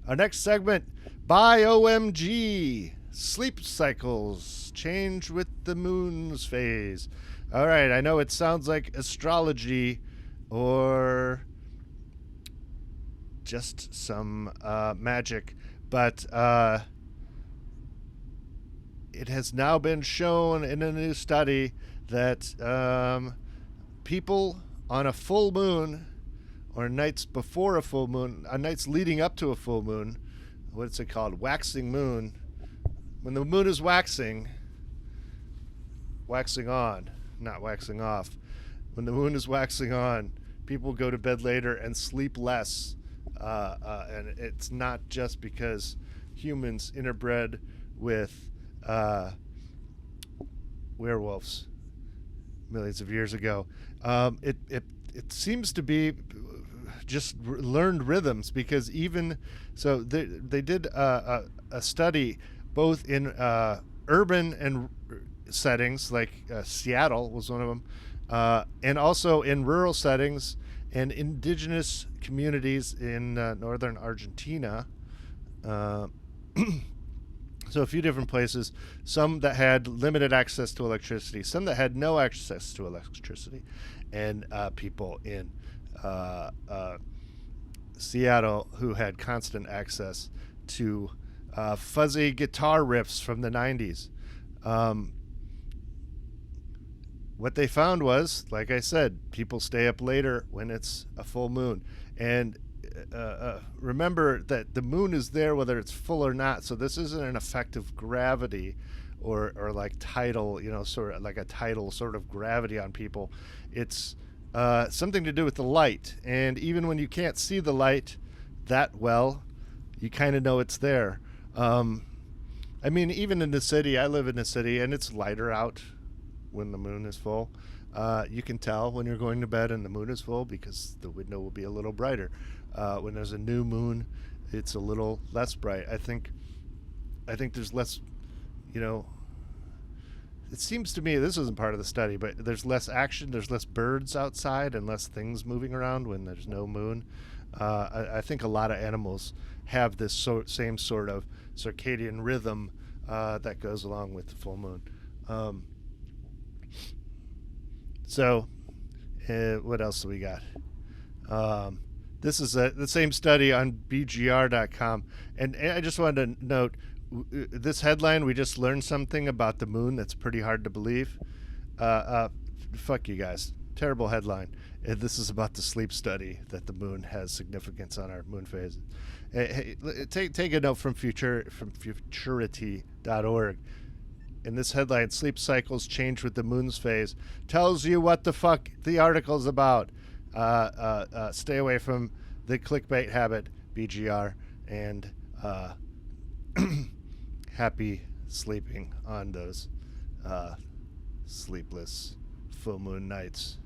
Our next segment, BiOMG, sleep cycles change with the moon's phase. All right, I know it sounds like astrology or just some magic, but it has now been shown in a new study that people on a full moon or nights before a full moon, nights leading up to a full moon, what's it called? Waxing moon. When the moon is waxing on, not waxing off. When the moon is waxing on, people go to bed later and sleep less. And it's not just because humans interbred with werewolves millions of years ago. It seems to be just learned rhythms, because even so they did a study both in urban and settings, like Seattle was one of them, and also in rural settings and indigenous communities in northern Argentina. So a few different places, some that had limited access to electricity, some that had no access to electricity, and people in Seattle who had constant access to fuzzy guitar riffs from the 90s. What they found was, like I said, people stay up later when it's a full moon. And remember that the moon is there whether it's full or not. So this isn't an effect of gravity or like tidal, sort of like a tidal sort of gravity on people. It's something to do with the light. And even when you can't see the light that well, you kind of know it's there. I mean, even in the city, I live in the city, and it's lighter out when the moon is full. You can tell when you're going to bed and the moon is full because the window will be a little brighter. When there's a new moon, it's a little less bright. I think there's less, it seems to me, this isn't part of the study, but there's less action, there's less birds outside and less things moving around when there's no moon. I think a lot of animals have this same sort of circadian rhythm that goes along with the full moon. So, what else do we got? This is the same study on BGR.com. And I just wanted to note, this headline, we just learned something about the moon that's pretty hard to believe. Fuck you guys. Terrible headline. This is about the sleep study, that the moon has significance on our moon phases. Hey, take a note from futurity.org. In this headline, sleep cycles change with the moon's phase, tells you what the fuck the article's about. Stay away from the clickbait habit, BGR, and happy sleeping on those sleepless full moon nights.